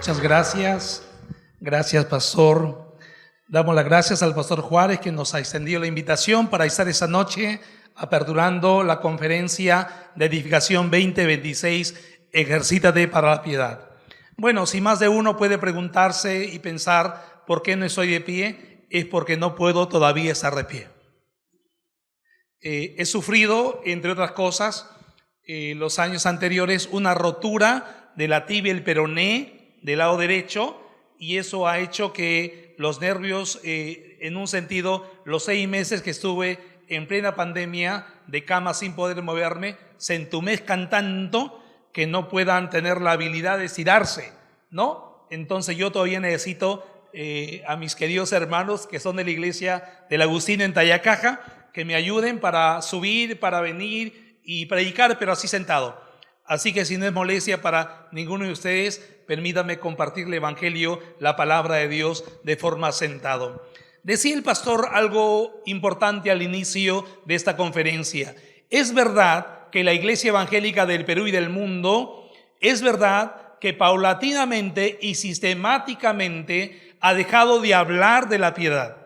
Muchas gracias. Gracias, pastor. Damos las gracias al pastor Juárez, que nos ha extendido la invitación para estar esta noche aperturando la conferencia de edificación 2026, Ejercítate para la Piedad. Bueno, si más de uno puede preguntarse y pensar ¿por qué no estoy de pie? Es porque no puedo todavía estar de pie. He sufrido, entre otras cosas, los años anteriores, una rotura de la tibia y el peroné del lado derecho, y eso ha hecho que los nervios, en un sentido, los 6 meses que estuve en plena pandemia de cama sin poder moverme, se entumezcan tanto que no puedan tener la habilidad de estirarse, ¿no? Entonces yo todavía necesito a mis queridos hermanos que son de la iglesia del Agustino en Tayacaja, que me ayuden para subir, para venir y predicar, pero así sentado. Así que si no es molestia para ninguno de ustedes, permítanme compartir el evangelio, la palabra de Dios, de forma sentado. Decía el pastor algo importante al inicio de esta conferencia. Es verdad que la iglesia evangélica del Perú y del mundo, es verdad que paulatinamente y sistemáticamente ha dejado de hablar de la piedad.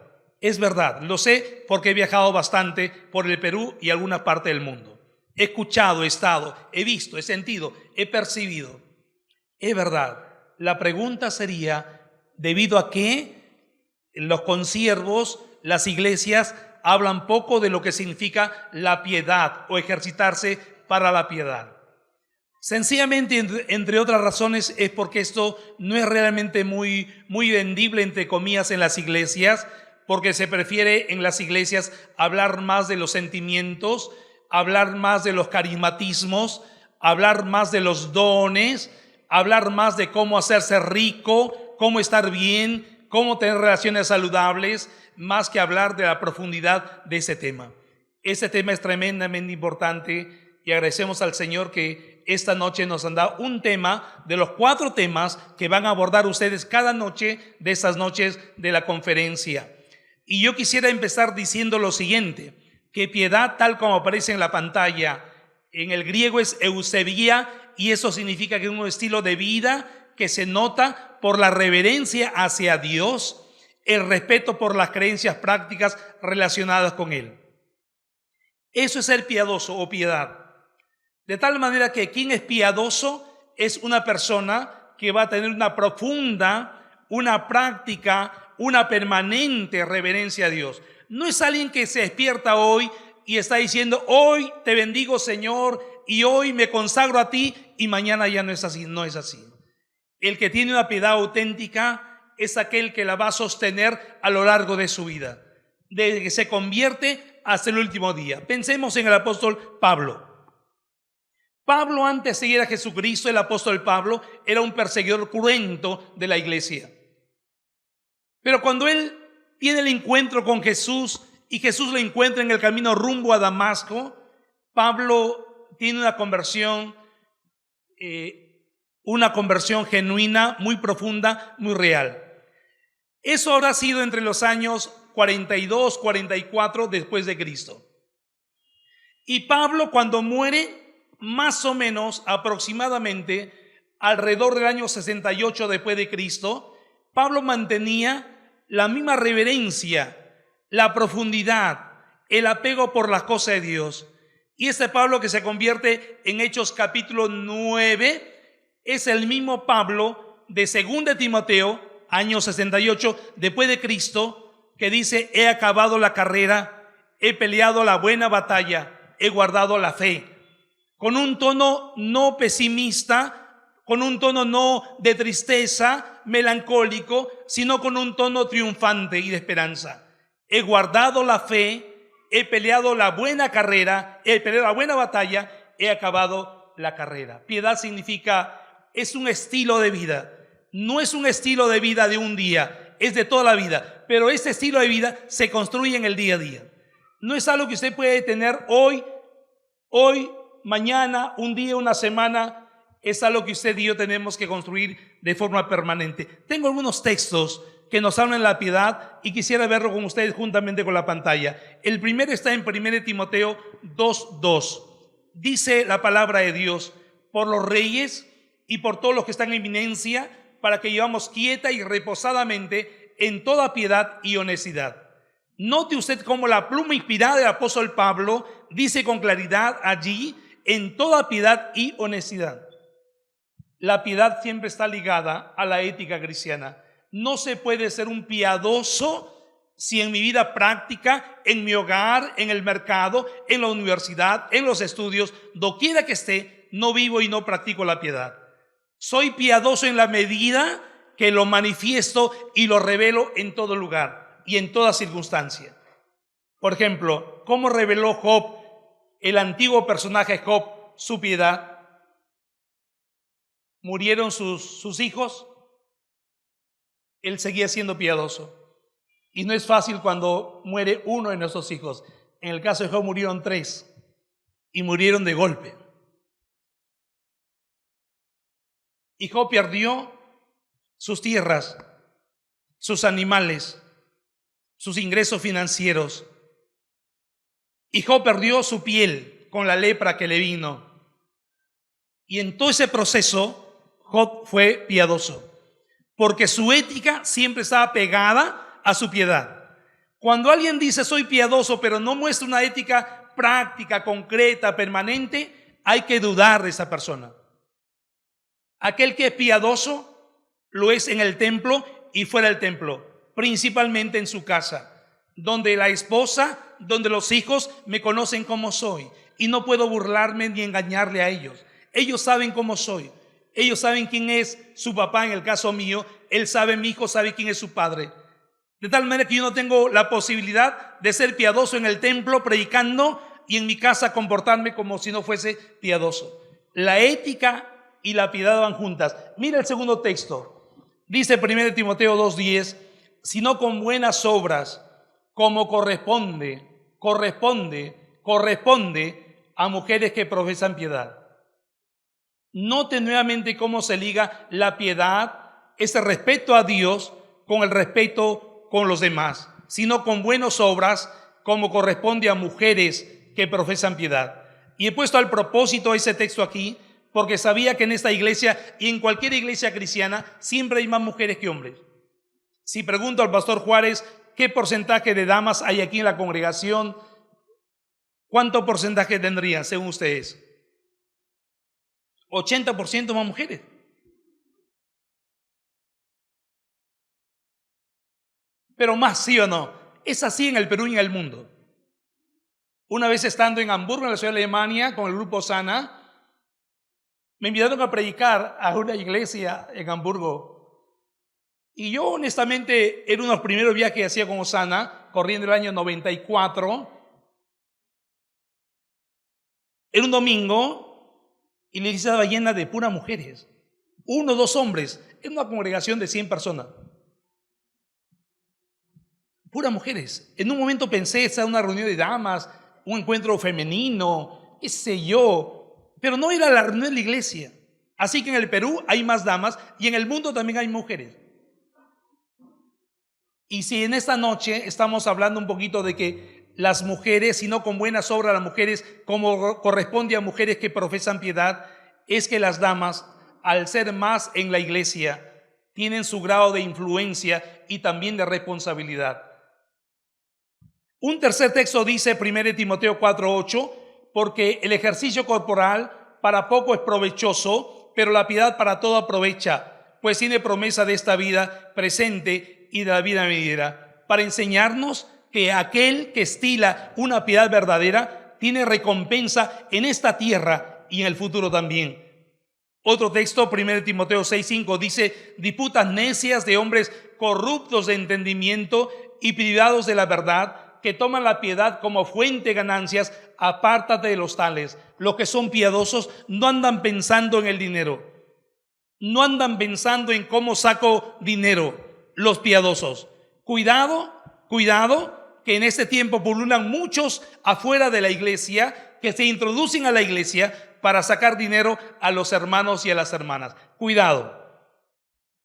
Es verdad, lo sé porque he viajado bastante por el Perú y alguna parte del mundo. He escuchado, he estado, he visto, he sentido, he percibido. Es verdad. La pregunta sería, ¿debido a qué los consiervos, las iglesias, hablan poco de lo que significa la piedad o ejercitarse para la piedad? Sencillamente, entre otras razones, es porque esto no es realmente muy vendible, entre comillas, en las iglesias, porque se prefiere en las iglesias hablar más de los sentimientos, hablar más de los carismatismos, hablar más de los dones, hablar más de cómo hacerse rico, cómo estar bien, cómo tener relaciones saludables, más que hablar de la profundidad de ese tema. Ese tema es tremendamente importante y agradecemos al Señor que esta noche nos han dado un tema de los 4 temas que van a abordar ustedes cada noche de estas noches de la conferencia. Y yo quisiera empezar diciendo lo siguiente, que piedad, tal como aparece en la pantalla, en el griego es eusebia, y eso significa que es un estilo de vida que se nota por la reverencia hacia Dios, el respeto por las creencias prácticas relacionadas con Él. Eso es ser piadoso o piedad. De tal manera que quien es piadoso es una persona que va a tener una profunda, una práctica, una permanente reverencia a Dios. No es alguien que se despierta hoy y está diciendo, hoy te bendigo, Señor, y hoy me consagro a ti, y mañana ya no es así. No es así. El que tiene una piedad auténtica es aquel que la va a sostener a lo largo de su vida, desde que se convierte hasta el último día. Pensemos en el apóstol Pablo. Pablo, antes de seguir a Jesucristo, el apóstol Pablo era un perseguidor cruento de la iglesia. Pero cuando él tiene el encuentro con Jesús y Jesús lo encuentra en el camino rumbo a Damasco, Pablo tiene una conversión genuina, muy profunda, muy real. Eso habrá sido entre los años 42, 44 después de Cristo. Y Pablo, cuando muere, más o menos aproximadamente alrededor del año 68 después de Cristo, Pablo mantenía la misma reverencia, la profundidad, el apego por las cosas de Dios. Y este Pablo que se convierte en Hechos capítulo 9 es el mismo Pablo de 2 Timoteo, año 68 después de Cristo, que dice, he acabado la carrera, he peleado la buena batalla, he guardado la fe. Con un tono no pesimista, con un tono no de tristeza, melancólico, sino con un tono triunfante y de esperanza. He guardado la fe, he peleado la buena carrera, he peleado la buena batalla, he acabado la carrera. Piedad significa, es un estilo de vida. No es un estilo de vida de un día, es de toda la vida. Pero este estilo de vida se construye en el día a día. No es algo que usted puede tener hoy, mañana, un día, una semana. Es algo que usted y yo tenemos que construir de forma permanente. Tengo algunos textos que nos hablan de la piedad y quisiera verlo con ustedes juntamente con la pantalla. El primero está en 1 Timoteo 2:2. Dice la palabra de Dios, por los reyes y por todos los que están en eminencia, para que vivamos quieta y reposadamente en toda piedad y honestidad. Note usted cómo la pluma inspirada del apóstol Pablo dice con claridad allí, en toda piedad y honestidad. La piedad siempre está ligada a la ética cristiana. No se puede ser un piadoso si en mi vida práctica, en mi hogar, en el mercado, en la universidad, en los estudios, doquiera que esté, no vivo y no practico la piedad. Soy piadoso en la medida que lo manifiesto y lo revelo en todo lugar y en toda circunstancia. Por ejemplo, ¿cómo reveló Job, el antiguo personaje Job, su piedad? Murieron sus hijos, él seguía siendo piadoso. Y no es fácil cuando muere uno de nuestros hijos. En el caso de Job murieron 3 y murieron de golpe. Y Job perdió sus tierras, sus animales, sus ingresos financieros. Y Job perdió su piel con la lepra que le vino. Y en todo ese proceso, Job fue piadoso, porque su ética siempre estaba pegada a su piedad. Cuando alguien dice soy piadoso, pero no muestra una ética práctica, concreta, permanente, hay que dudar de esa persona. Aquel que es piadoso lo es en el templo y fuera del templo, principalmente en su casa, donde la esposa, donde los hijos me conocen como soy y no puedo burlarme ni engañarle a ellos. Ellos saben cómo soy, ellos saben quién es su papá. En el caso mío, él sabe, mi hijo sabe quién es su padre. De tal manera que yo no tengo la posibilidad de ser piadoso en el templo predicando y en mi casa comportarme como si no fuese piadoso. La ética y la piedad van juntas. Mira el segundo texto. Dice 1 Timoteo 2:10, sino con buenas obras, como corresponde a mujeres que profesan piedad. Note nuevamente cómo se liga la piedad, ese respeto a Dios, con el respeto con los demás, sino con buenas obras, como corresponde a mujeres que profesan piedad. Y he puesto al propósito ese texto aquí, porque sabía que en esta iglesia y en cualquier iglesia cristiana siempre hay más mujeres que hombres. Si pregunto al pastor Juárez qué porcentaje de damas hay aquí en la congregación, ¿cuánto porcentaje tendrían según ustedes? 80% más mujeres. Pero más, ¿sí o no? Es así en el Perú y en el mundo. Una vez estando en Hamburgo, en la ciudad de Alemania, con el grupo Sana, me invitaron a predicar a una iglesia en Hamburgo. Y yo honestamente era uno de los primeros viajes que hacía con Osana, corriendo el año 94. Era un domingo y la iglesia estaba llena de puras mujeres. 1 o 2 hombres. Era una congregación de 100 personas. Puras mujeres. En un momento pensé estar en una reunión de damas, un encuentro femenino, qué sé yo, pero no era la reunión de la iglesia. Así que en el Perú hay más damas y en el mundo también hay mujeres. Y si en esta noche estamos hablando un poquito de que las mujeres, si no con buenas obras las mujeres, como corresponde a mujeres que profesan piedad, es que las damas, al ser más en la iglesia, tienen su grado de influencia y también de responsabilidad. Un tercer texto dice, 1 Timoteo 4:8, porque el ejercicio corporal para poco es provechoso, pero la piedad para todo aprovecha, pues tiene promesa de esta vida presente y de la vida venidera, para enseñarnos que aquel que estila una piedad verdadera tiene recompensa en esta tierra y en el futuro también. Otro texto, 1 Timoteo 6:5, dice, disputas necias de hombres corruptos de entendimiento y privados de la verdad, que toman la piedad como fuente de ganancias, apártate de los tales. Los que son piadosos no andan pensando en el dinero, no andan pensando en cómo saco dinero. Los piadosos, cuidado, que en este tiempo pululan muchos afuera de la iglesia, que se introducen a la iglesia para sacar dinero a los hermanos y a las hermanas. Cuidado,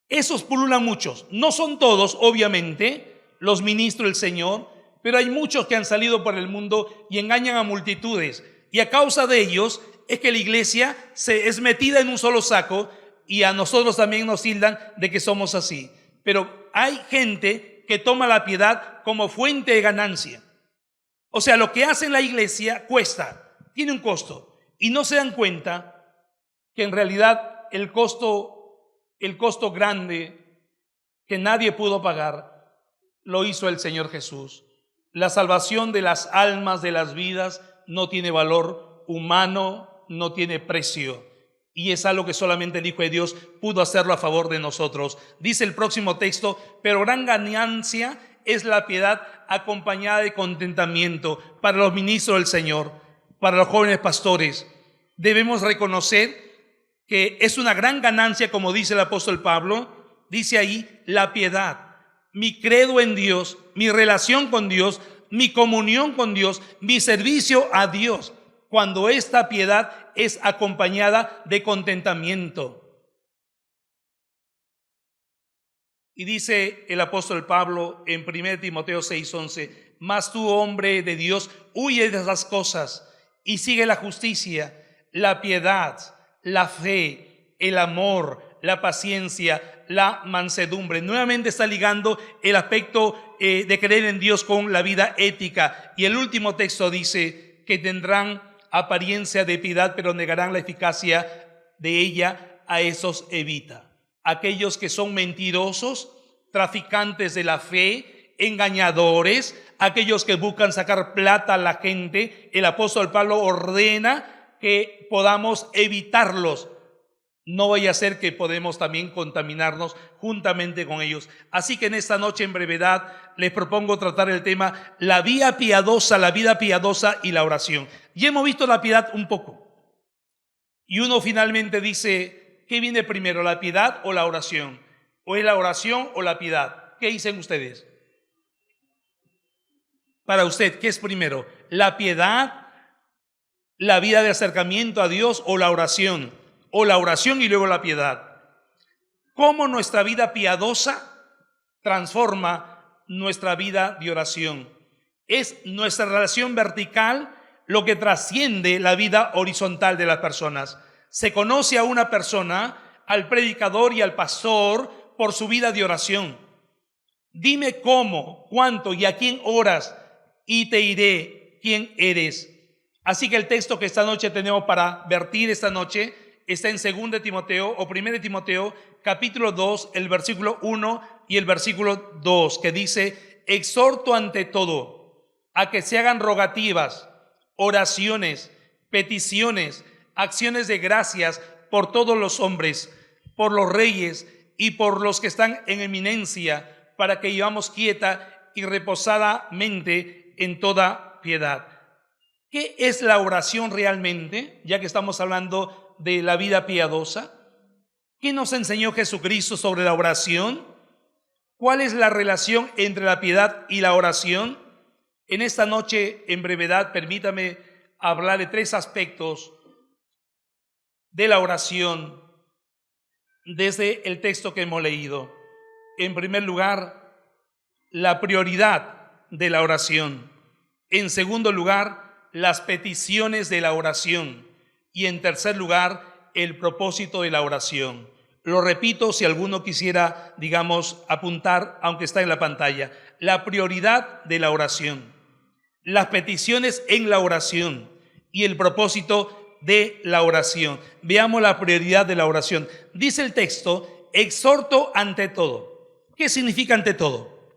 esos pululan muchos, no son todos obviamente los ministros del Señor, pero hay muchos que han salido por el mundo y engañan a multitudes, y a causa de ellos es que la iglesia es metida en un solo saco y a nosotros también nos tildan de que somos así. Pero hay gente que toma la piedad como fuente de ganancia. O sea, lo que hace en la iglesia cuesta, tiene un costo, y no se dan cuenta que en realidad el costo grande que nadie pudo pagar, lo hizo el Señor Jesús. La salvación de las almas, de las vidas, no tiene valor humano, no tiene precio. Y es algo que solamente el Hijo de Dios pudo hacerlo a favor de nosotros. Dice el próximo texto: pero gran ganancia es la piedad acompañada de contentamiento para los ministros del Señor, para los jóvenes pastores. Debemos reconocer que es una gran ganancia, como dice el apóstol Pablo, dice ahí, la piedad, mi credo en Dios, mi relación con Dios, mi comunión con Dios, mi servicio a Dios, cuando esta piedad es acompañada de contentamiento. Y dice el apóstol Pablo en 1 Timoteo 6:11, mas tú, hombre de Dios, huye de esas cosas y sigue la justicia, la piedad, la fe, el amor, la paciencia, la mansedumbre. Nuevamente está ligando el aspecto de creer en Dios con la vida ética. Y el último texto dice que tendrán apariencia de piedad, pero negarán la eficacia de ella. A esos evita. Aquellos que son mentirosos, traficantes de la fe, engañadores, aquellos que buscan sacar plata a la gente, el apóstol Pablo ordena que podamos evitarlos. No vaya a ser que podemos también contaminarnos juntamente con ellos. Así que en esta noche, en brevedad, les propongo tratar el tema la vida piadosa y la oración. Ya hemos visto la piedad un poco. Y uno finalmente dice, ¿qué viene primero, la piedad o la oración? ¿O es la oración o la piedad? ¿Qué dicen ustedes? Para usted, ¿qué es primero? ¿La piedad, la vida de acercamiento a Dios, o la oración? ¿O la oración y luego la piedad? ¿Cómo nuestra vida piadosa transforma nuestra vida de oración? Es nuestra relación vertical lo que trasciende la vida horizontal de las personas. Se conoce a una persona, al predicador y al pastor, por su vida de oración. Dime cómo, cuánto y a quién oras, y te diré quién eres. Así que el texto que esta noche tenemos para vertir esta noche está en 2 Timoteo o 1 Timoteo, capítulo 2, el versículo 1 y el versículo 2, que dice: exhorto ante todo a que se hagan rogativas, oraciones, peticiones, acciones de gracias por todos los hombres, por los reyes y por los que están en eminencia, para que vivamos quieta y reposadamente en toda piedad. ¿Qué es la oración realmente? Ya que estamos hablando de la vida piadosa. ¿Qué nos enseñó Jesucristo sobre la oración? ¿Cuál es la relación entre la piedad y la oración? En esta noche, en brevedad, permítame hablar de 3 aspectos de la oración desde el texto que hemos leído. En primer lugar, la prioridad de la oración. En segundo lugar, las peticiones de la oración. Y en tercer lugar, el propósito de la oración. Lo repito si alguno quisiera, apuntar, aunque está en la pantalla. La prioridad de la oración, las peticiones en la oración y el propósito de la oración. Veamos la prioridad de la oración. Dice el texto: exhorto ante todo. ¿Qué significa ante todo?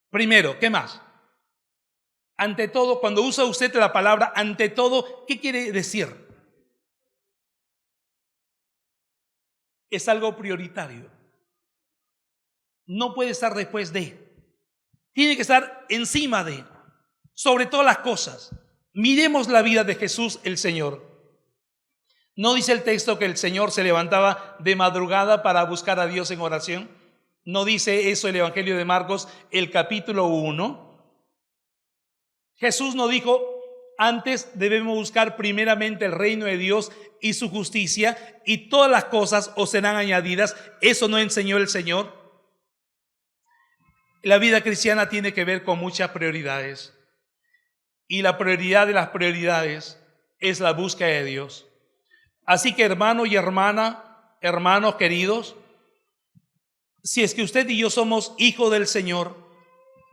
Primero, ¿qué más? Ante todo, cuando usa usted la palabra ante todo, ¿qué quiere decir? Es algo prioritario. No puede estar después de. Tiene que estar encima de, sobre todas las cosas. Miremos la vida de Jesús el Señor. ¿No dice el texto que el Señor se levantaba de madrugada para buscar a Dios en oración? ¿No dice eso el Evangelio de Marcos, el capítulo 1? Jesús no dijo: antes debemos buscar primeramente el reino de Dios y su justicia, y todas las cosas os serán añadidas. ¿Eso no enseñó el Señor? La vida cristiana tiene que ver con muchas prioridades. Y la prioridad de las prioridades es la búsqueda de Dios. Así que hermano y hermana, hermanos queridos, si es que usted y yo somos hijos del Señor,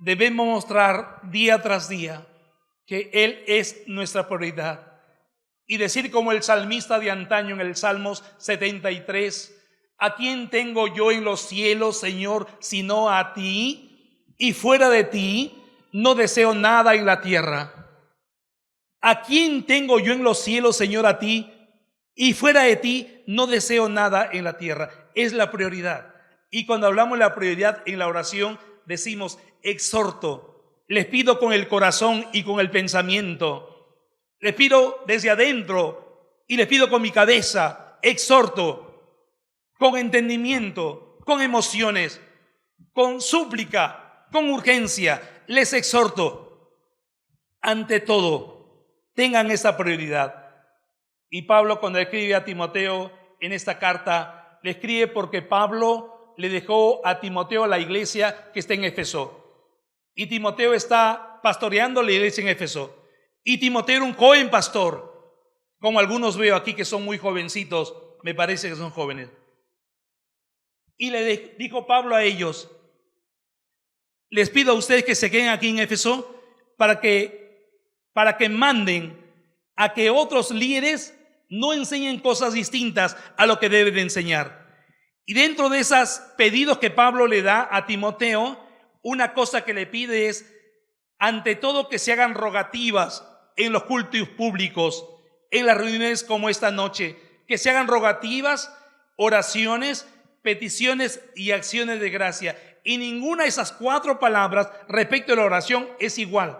debemos mostrar día tras día que Él es nuestra prioridad. Y decir como el salmista de antaño en el Salmos 73, ¿a quién tengo yo en los cielos, Señor, sino a ti? Y fuera de ti no deseo nada en la tierra. ¿A quién tengo yo en los cielos, Señor, a ti? Y fuera de ti no deseo nada en la tierra. Es la prioridad. Y cuando hablamos de la prioridad en la oración, decimos exhorto. Les pido con el corazón y con el pensamiento. Les pido desde adentro y les pido con mi cabeza. Exhorto, con entendimiento, con emociones, con súplica, con urgencia. Les exhorto. Ante todo, tengan esa prioridad. Y Pablo, cuando escribe a Timoteo en esta carta, le escribe porque Pablo le dejó a Timoteo la iglesia que está en Éfeso. Y Timoteo está pastoreando la iglesia en Éfeso. Y Timoteo era un joven pastor, como algunos veo aquí que son muy jovencitos, me parece que son jóvenes. Y le dijo Pablo a ellos: les pido a ustedes que se queden aquí en Éfeso para que manden a que otros líderes no enseñen cosas distintas a lo que deben de enseñar. Y dentro de esos pedidos que Pablo le da a Timoteo, una cosa que le pide es, ante todo, que se hagan rogativas en los cultos públicos, en las reuniones como esta noche, que se hagan rogativas, oraciones, peticiones y acciones de gracia. Y ninguna de esas 4 palabras respecto a la oración es igual.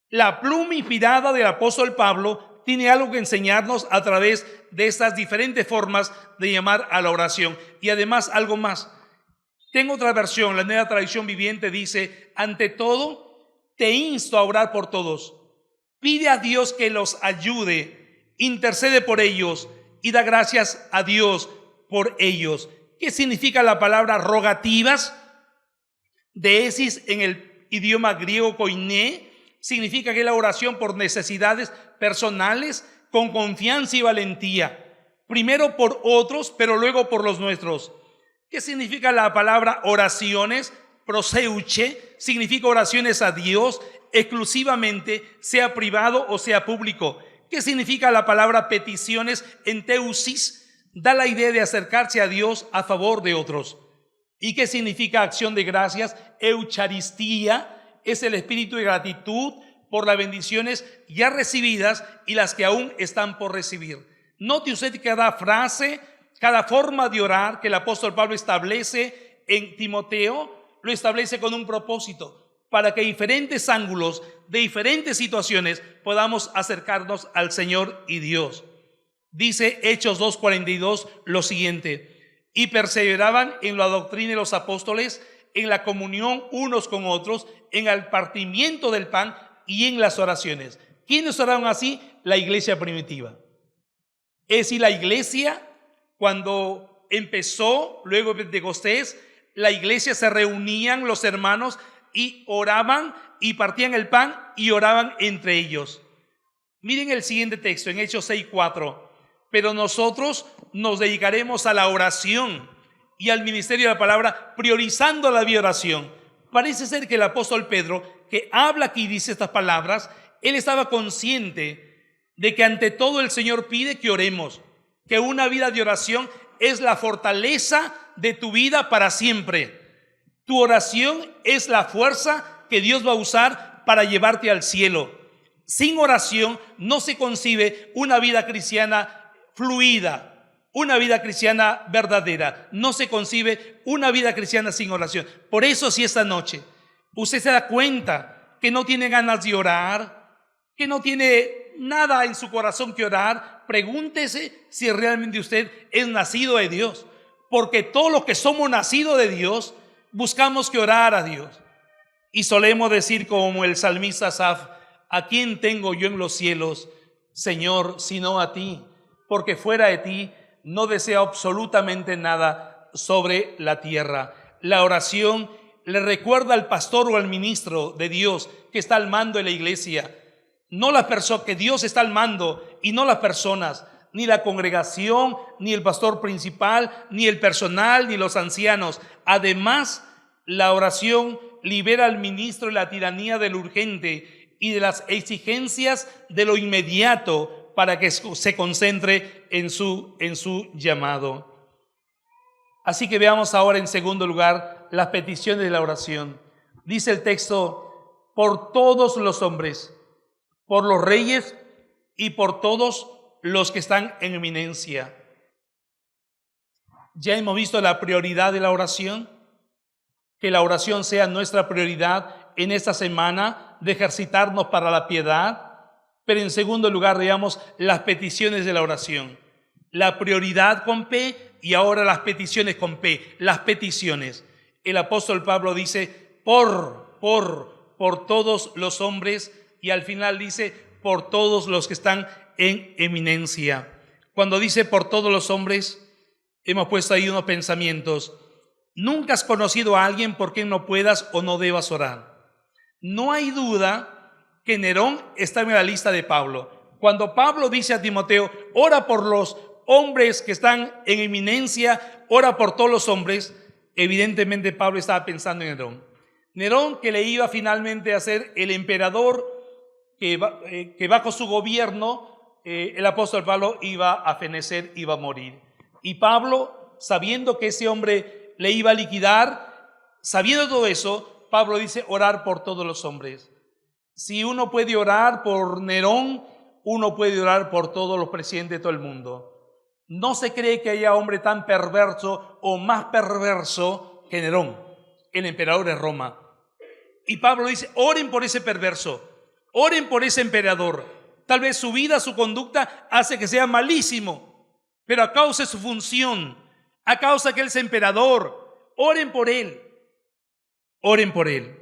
La pluma inspirada del apóstol Pablo tiene algo que enseñarnos a través de estas diferentes formas de llamar a la oración. Y además algo más. Tengo otra versión, la Nueva Traducción Viviente dice: ante todo, te insto a orar por todos. Pide a Dios que los ayude, intercede por ellos y da gracias a Dios por ellos. ¿Qué significa la palabra rogativas? Deesis en el idioma griego koiné significa que es la oración por necesidades personales con confianza y valentía. Primero por otros, pero luego por los nuestros. ¿Qué significa la palabra oraciones? Proseuche significa oraciones a Dios exclusivamente, sea privado o sea público. ¿Qué significa la palabra peticiones? Enteusis da la idea de acercarse a Dios a favor de otros. ¿Y qué significa acción de gracias? Eucaristía es el espíritu de gratitud por las bendiciones ya recibidas y las que aún están por recibir. Note usted que cada frase, cada forma de orar que el apóstol Pablo establece en Timoteo, lo establece con un propósito, para que diferentes ángulos de diferentes situaciones podamos acercarnos al Señor y Dios. Dice Hechos 2:42 lo siguiente: y perseveraban en la doctrina de los apóstoles, en la comunión unos con otros, en el partimiento del pan y en las oraciones. ¿Quiénes oraron así? La iglesia primitiva. Es decir, la iglesia, cuando empezó, luego de Pentecostés, la iglesia se reunían los hermanos y oraban y partían el pan y oraban entre ellos. Miren el siguiente texto en Hechos 6:4. Pero nosotros nos dedicaremos a la oración y al ministerio de la palabra, priorizando la oración. Parece ser que el apóstol Pedro, que habla aquí y dice estas palabras, él estaba consciente de que ante todo el Señor pide que oremos, que una vida de oración es la fortaleza de tu vida para siempre. Tu oración es la fuerza que Dios va a usar para llevarte al cielo. Sin oración no se concibe una vida cristiana fluida, una vida cristiana verdadera. No se concibe una vida cristiana sin oración. Por eso, si esta noche usted se da cuenta que no tiene ganas de orar, que no tiene nada en su corazón que orar, pregúntese si realmente usted es nacido de Dios. Porque todos los que somos nacidos de Dios buscamos que orar a Dios. Y solemos decir como el salmista Asaf: ¿a quién tengo yo en los cielos, Señor, sino a ti? Porque fuera de ti no deseo absolutamente nada sobre la tierra. La oración le recuerda al pastor o al ministro de Dios que está al mando de la iglesia. No las personas, que Dios está al mando y no las personas. ni la congregación, ni el pastor principal, ni el personal, ni los ancianos. Además, la oración libera al ministro de la tiranía de lo urgente y de las exigencias de lo inmediato para que se concentre en su llamado. Así que veamos ahora en segundo lugar las peticiones de la oración. Dice el texto: por todos los hombres, por los reyes y por todos los que están en eminencia. Ya hemos visto la prioridad de la oración. Que la oración sea nuestra prioridad en esta semana de ejercitarnos para la piedad. Pero en segundo lugar, veamos las peticiones de la oración. La prioridad con P y ahora las peticiones con P. Las peticiones. El apóstol Pablo dice por todos los hombres, y al final dice por todos los que están en eminencia. Cuando dice por todos los hombres, hemos puesto ahí unos pensamientos. Nunca has conocido a alguien por quien no puedas o no debas orar. No hay duda que Nerón está en la lista de Pablo. Cuando Pablo dice a Timoteo, ora por los hombres que están en eminencia, ora por todos los hombres, evidentemente Pablo estaba pensando en Nerón. Nerón, que le iba finalmente a ser el emperador, que bajo su gobierno el apóstol Pablo iba a fenecer, iba a morir. Y Pablo, sabiendo que ese hombre le iba a liquidar, sabiendo todo eso, Pablo dice orar por todos los hombres. Si uno puede orar por Nerón, uno puede orar por todos los presidentes de todo el mundo. No se cree que haya hombre tan perverso o más perverso que Nerón, el emperador de Roma. Y Pablo dice, oren por ese perverso, oren por ese emperador. Tal vez su vida, su conducta hace que sea malísimo, pero a causa de su función, a causa que él es emperador, oren por él. Oren por él.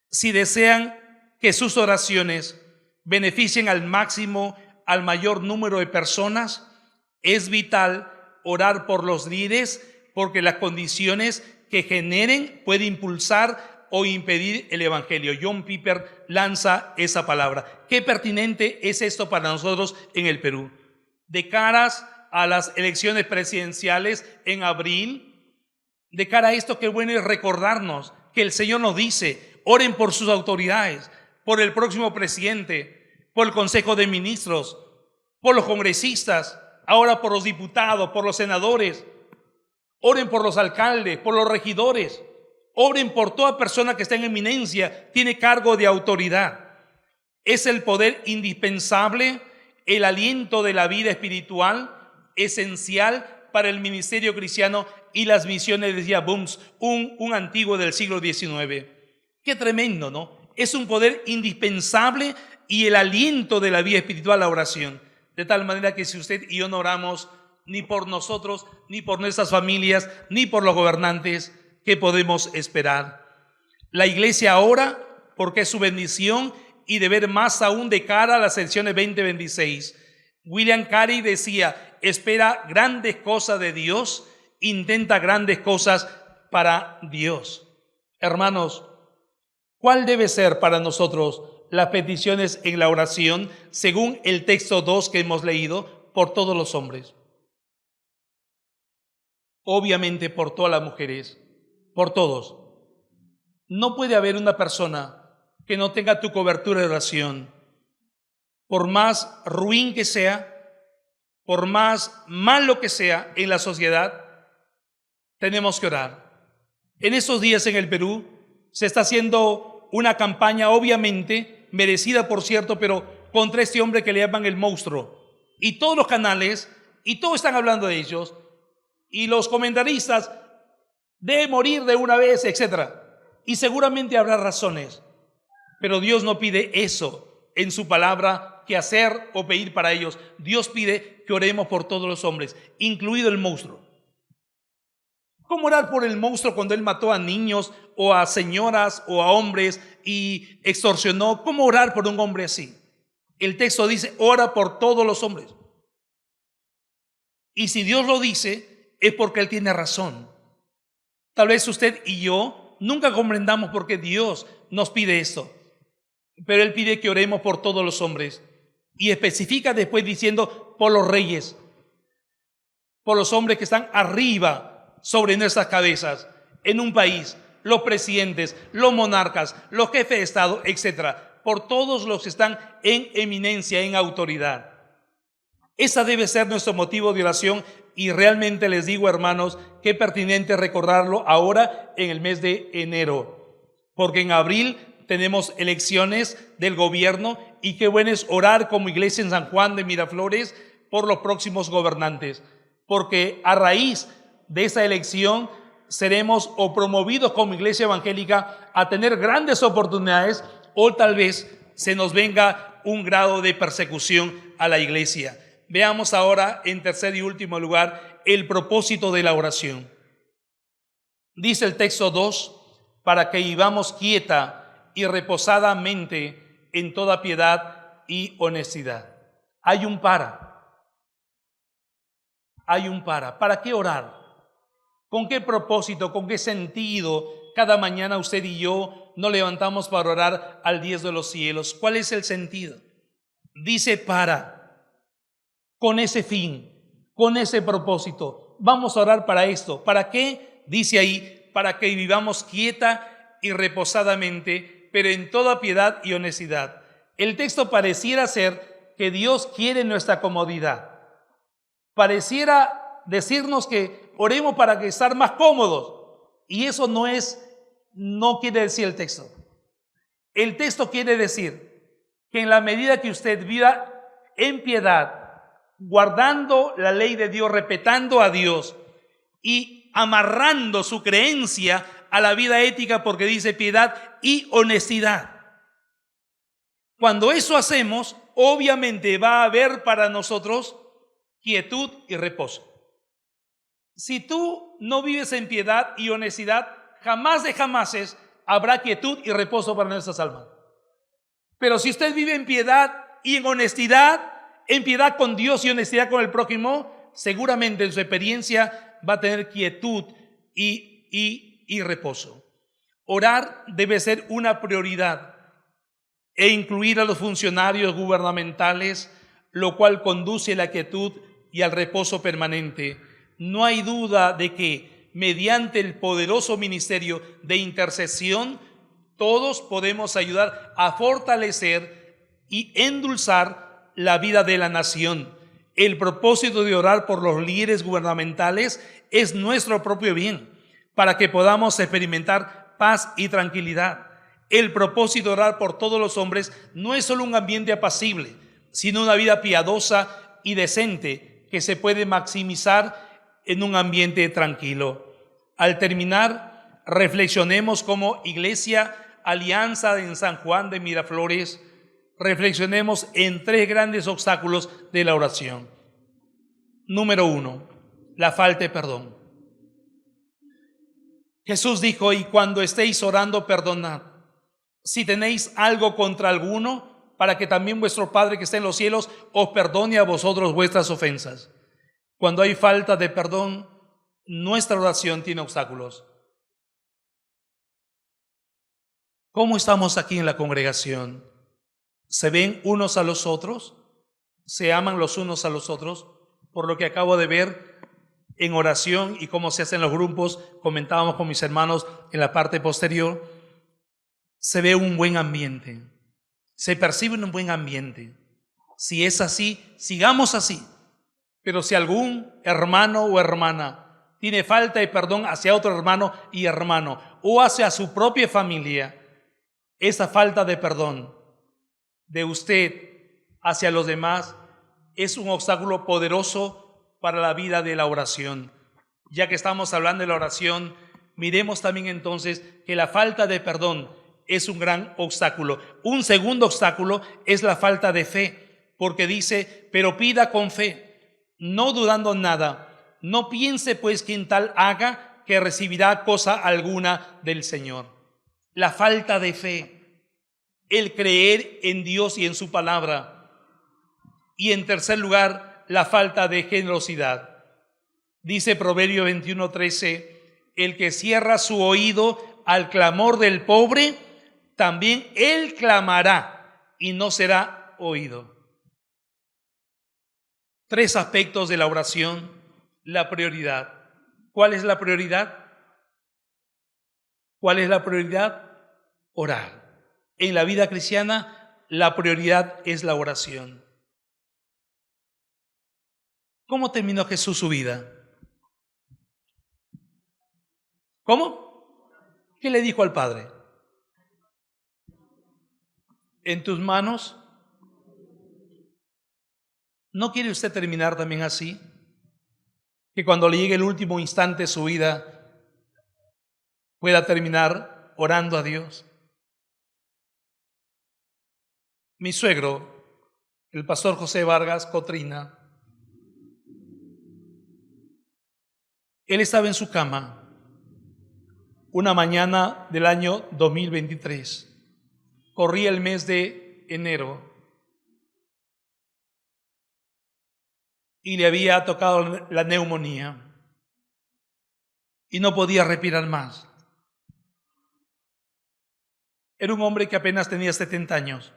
Si desean que sus oraciones beneficien al máximo, al mayor número de personas, es vital orar por los líderes, porque las condiciones que generen pueden impulsar o impedir el evangelio. John Piper lanza esa palabra. Qué pertinente es esto para nosotros en el Perú. De caras a las elecciones presidenciales en abril, de cara a esto, qué bueno es recordarnos que el Señor nos dice, oren por sus autoridades, por el próximo presidente, por el Consejo de Ministros, por los congresistas, ahora por los diputados, por los senadores. Oren por los alcaldes, por los regidores. Oren por toda persona que está en eminencia, tiene cargo de autoridad. Es el poder indispensable, el aliento de la vida espiritual, esencial para el ministerio cristiano y las misiones, decía Booms, un antiguo del siglo XIX. Qué tremendo, ¿no? Es un poder indispensable y el aliento de la vida espiritual, la oración. De tal manera que si usted y yo no oramos ni por nosotros, ni por nuestras familias, ni por los gobernantes, ¿qué podemos esperar? La iglesia ora porque es su bendición y de ver más aún de cara a las elecciones 2026. William Carey decía, espera grandes cosas de Dios, intenta grandes cosas para Dios. Hermanos, ¿cuál debe ser para nosotros las peticiones en la oración según el texto 2 que hemos leído? Por todos los hombres. Obviamente por todas las mujeres, por todos. No puede haber una persona que no tenga tu cobertura de oración. Por más ruin que sea, por más malo que sea en la sociedad, tenemos que orar. En estos días en el Perú se está haciendo una campaña, obviamente, merecida por cierto, pero contra este hombre que le llaman el monstruo. Y todos los canales, y todos están hablando de ellos, y los comentaristas, debe morir de una vez, etc. Y seguramente habrá razones, pero Dios no pide eso en su palabra, que hacer o pedir para ellos. Dios pide que oremos por todos los hombres, incluido el monstruo. ¿Cómo orar por el monstruo cuando él mató a niños o a señoras o a hombres y extorsionó? ¿Cómo orar por un hombre así? El texto dice, ora por todos los hombres. Y si Dios lo dice, es porque Él tiene razón. Tal vez usted y yo nunca comprendamos por qué Dios nos pide esto, pero Él pide que oremos por todos los hombres. Y especifica después diciendo por los reyes, por los hombres que están arriba sobre nuestras cabezas en un país, los presidentes, los monarcas, los jefes de Estado, etcétera, por todos los que están en eminencia, en autoridad. Esa debe ser nuestro motivo de oración y realmente les digo, hermanos, que es pertinente recordarlo ahora en el mes de enero, porque en abril tenemos elecciones del gobierno y qué bueno es orar como iglesia en San Juan de Miraflores por los próximos gobernantes, porque a raíz de esa elección seremos o promovidos como iglesia evangélica a tener grandes oportunidades o tal vez se nos venga un grado de persecución a la iglesia. Veamos ahora en tercer y último lugar el propósito de la oración. Dice el texto 2, para que vivamos quieta y reposadamente en toda piedad y honestidad. Hay un para. ¿Para qué orar? ¿Con qué propósito? ¿Con qué sentido? Cada mañana usted y yo nos levantamos para orar al Dios de los cielos. ¿Cuál es el sentido? Dice con ese fin, con ese propósito. Vamos a orar para esto. ¿Para qué? Dice ahí, para que vivamos quieta y reposadamente, pero en toda piedad y honestidad. El texto pareciera ser que Dios quiere nuestra comodidad. Pareciera decirnos que oremos para que estar más cómodos. Y eso no quiere decir el texto. El texto quiere decir que en la medida que usted viva en piedad, guardando la ley de Dios, respetando a Dios y amarrando su creencia a la vida ética, porque dice piedad y honestidad. Cuando eso hacemos, obviamente va a haber para nosotros quietud y reposo. Si tú no vives en piedad y honestidad, jamás de jamases habrá quietud y reposo para nuestras almas. Pero si usted vive en piedad y en honestidad, en piedad con Dios y honestidad con el prójimo, seguramente en su experiencia va a tener quietud y reposo. Orar debe ser una prioridad e incluir a los funcionarios gubernamentales, lo cual conduce a la quietud y al reposo permanente. No hay duda de que mediante el poderoso ministerio de intercesión, todos podemos ayudar a fortalecer y endulzar la vida de la nación. El propósito de orar por los líderes gubernamentales es nuestro propio bien, para que podamos experimentar paz y tranquilidad. El propósito de orar por todos los hombres no es solo un ambiente apacible, sino una vida piadosa y decente que se puede maximizar en un ambiente tranquilo. Al terminar, reflexionemos como Iglesia Alianza en San Juan de Miraflores, reflexionemos en tres grandes obstáculos de la oración. Número 1, la falta de perdón. Jesús dijo, y cuando estéis orando, perdonad. Si tenéis algo contra alguno, para que también vuestro Padre que está en los cielos os perdone a vosotros vuestras ofensas. Cuando hay falta de perdón, nuestra oración tiene obstáculos. ¿Cómo estamos aquí en la congregación? ¿Se ven unos a los otros? ¿Se aman los unos a los otros? Por lo que acabo de ver en oración y cómo se hacen los grupos, comentábamos con mis hermanos en la parte posterior, se ve un buen ambiente, se percibe un buen ambiente. Si es así, sigamos así. Pero si algún hermano o hermana tiene falta de perdón hacia otro hermano y hermano o hacia su propia familia, esa falta de perdón de usted hacia los demás es un obstáculo poderoso para la vida de la oración. Ya que estamos hablando de la oración, miremos también entonces que la falta de perdón es un gran obstáculo. Un segundo obstáculo es la falta de fe, porque dice, pero pida con fe, no dudando nada. No piense pues quien tal haga que recibirá cosa alguna del Señor. La falta de fe, el creer en Dios y en su palabra. Y en tercer lugar, la falta de generosidad. Dice Proverbio 21:13, el que cierra su oído al clamor del pobre, también él clamará y no será oído. Tres aspectos de la oración. La prioridad. ¿Cuál es la prioridad? ¿Cuál es la prioridad? Orar. En la vida cristiana, la prioridad es la oración. ¿Cómo terminó Jesús su vida? ¿Cómo? ¿Qué le dijo al Padre? En tus manos. ¿No quiere usted terminar también así? Que cuando le llegue el último instante de su vida pueda terminar orando a Dios. Mi suegro, el pastor José Vargas Cotrina, él estaba en su cama una mañana del año 2023. Corría el mes de enero y le había tocado la neumonía y no podía respirar más. Era un hombre que apenas tenía 70 años,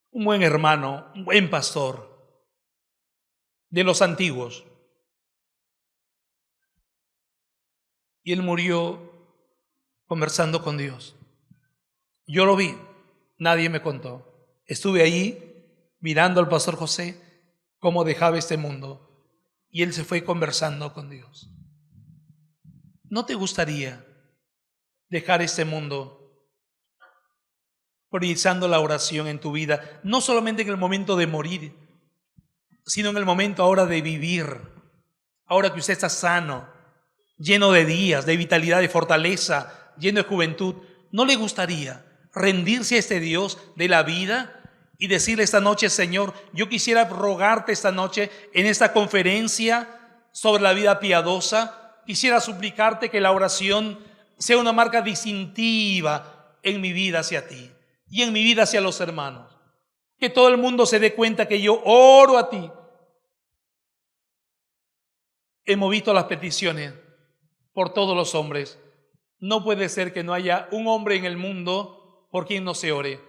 un buen hermano, un buen pastor, de los antiguos. Y él murió conversando con Dios. Yo lo vi, nadie me contó. Estuve ahí mirando al pastor José cómo dejaba este mundo y él se fue conversando con Dios. ¿No te gustaría dejar este mundo priorizando la oración en tu vida? No solamente en el momento de morir, sino en el momento ahora de vivir. Ahora que usted está sano, lleno de días, de vitalidad, de fortaleza, lleno de juventud, ¿no le gustaría rendirse a este Dios de la vida y decirle esta noche: Señor, yo quisiera rogarte esta noche en esta conferencia sobre la vida piadosa, quisiera suplicarte que la oración sea una marca distintiva en mi vida hacia ti y en mi vida hacia los hermanos? Que todo el mundo se dé cuenta que yo oro a ti. Hemos visto las peticiones por todos los hombres. No puede ser que no haya un hombre en el mundo por quien no se ore.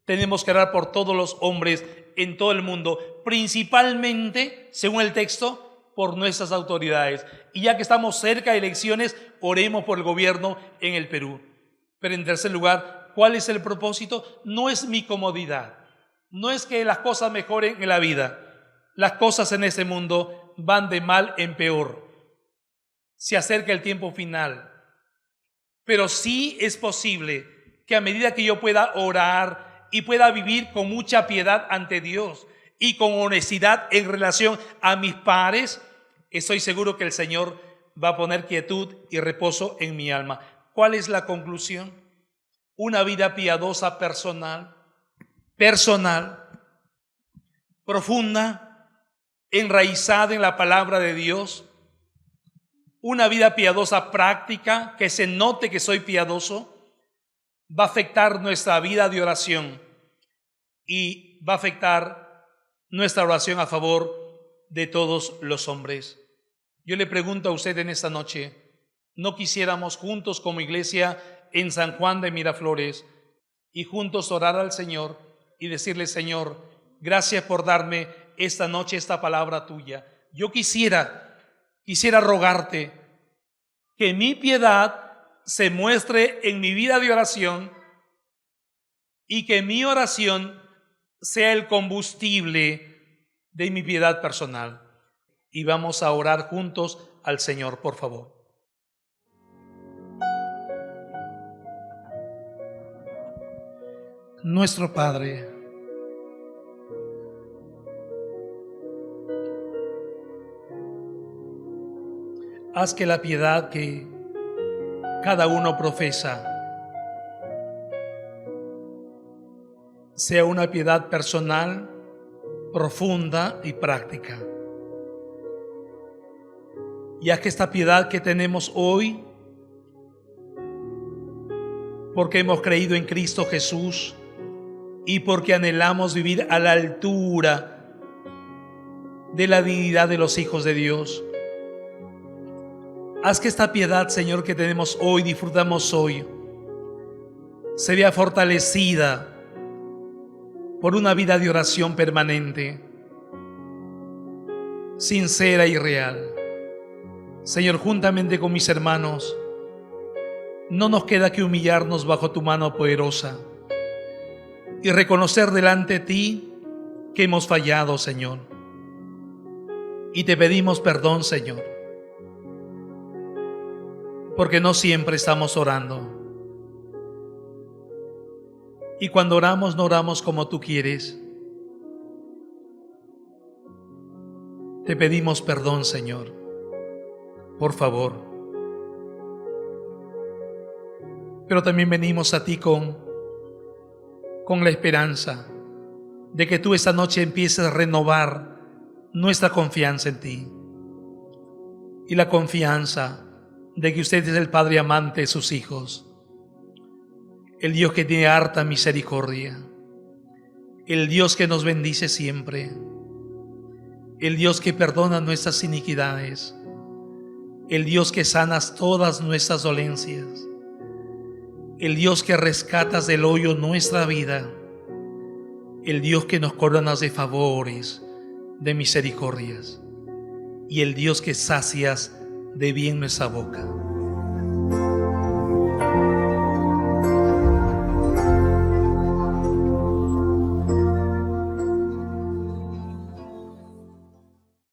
Tenemos que orar por todos los hombres en todo el mundo, principalmente, según el texto, por nuestras autoridades. Y ya que estamos cerca de elecciones, oremos por el gobierno en el Perú. Pero en tercer lugar, ¿cuál es el propósito? No es mi comodidad, no es que las cosas mejoren en la vida. Las cosas en este mundo van de mal en peor. Se acerca el tiempo final. Pero sí es posible que a medida que yo pueda orar y pueda vivir con mucha piedad ante Dios y con honestidad en relación a mis pares, estoy seguro que el Señor va a poner quietud y reposo en mi alma. ¿Cuál es la conclusión? Una vida piadosa personal, profunda, enraizada en la palabra de Dios. Una vida piadosa práctica, que se note que soy piadoso, va a afectar nuestra vida de oración y va a afectar nuestra oración a favor de todos los hombres. Yo le pregunto a usted en esta noche, ¿no quisiéramos juntos como iglesia en San Juan de Miraflores y juntos orar al Señor y decirle: Señor, gracias por darme esta noche esta palabra tuya? Yo quisiera rogarte que mi piedad se muestre en mi vida de oración y que mi oración sea el combustible de mi piedad personal. Y vamos a orar juntos al Señor, por favor. Nuestro Padre, haz que la piedad que cada uno profesa sea una piedad personal, profunda y práctica. Y haz que esta piedad que tenemos hoy, porque hemos creído en Cristo Jesús y porque anhelamos vivir a la altura de la dignidad de los hijos de Dios, haz que esta piedad, Señor, que tenemos hoy, disfrutamos hoy, se vea fortalecida por una vida de oración permanente. sincera y real. Señor, juntamente con mis hermanos, no nos queda que humillarnos bajo tu mano poderosa y reconocer delante de ti que hemos fallado, Señor. Y te pedimos perdón, Señor, porque no siempre estamos orando. Y cuando oramos, no oramos como tú quieres. Te pedimos perdón, Señor. Por favor. Pero también venimos a ti con la esperanza de que tú esta noche empieces a renovar nuestra confianza en ti. Y la confianza de que usted es el Padre amante de sus hijos. El Dios que tiene harta misericordia. El Dios que nos bendice siempre. El Dios que perdona nuestras iniquidades. El Dios que sanas todas nuestras dolencias. El Dios que rescatas del hoyo nuestra vida. El Dios que nos coronas de favores, de misericordias. Y el Dios que sacias de bien nuestra boca.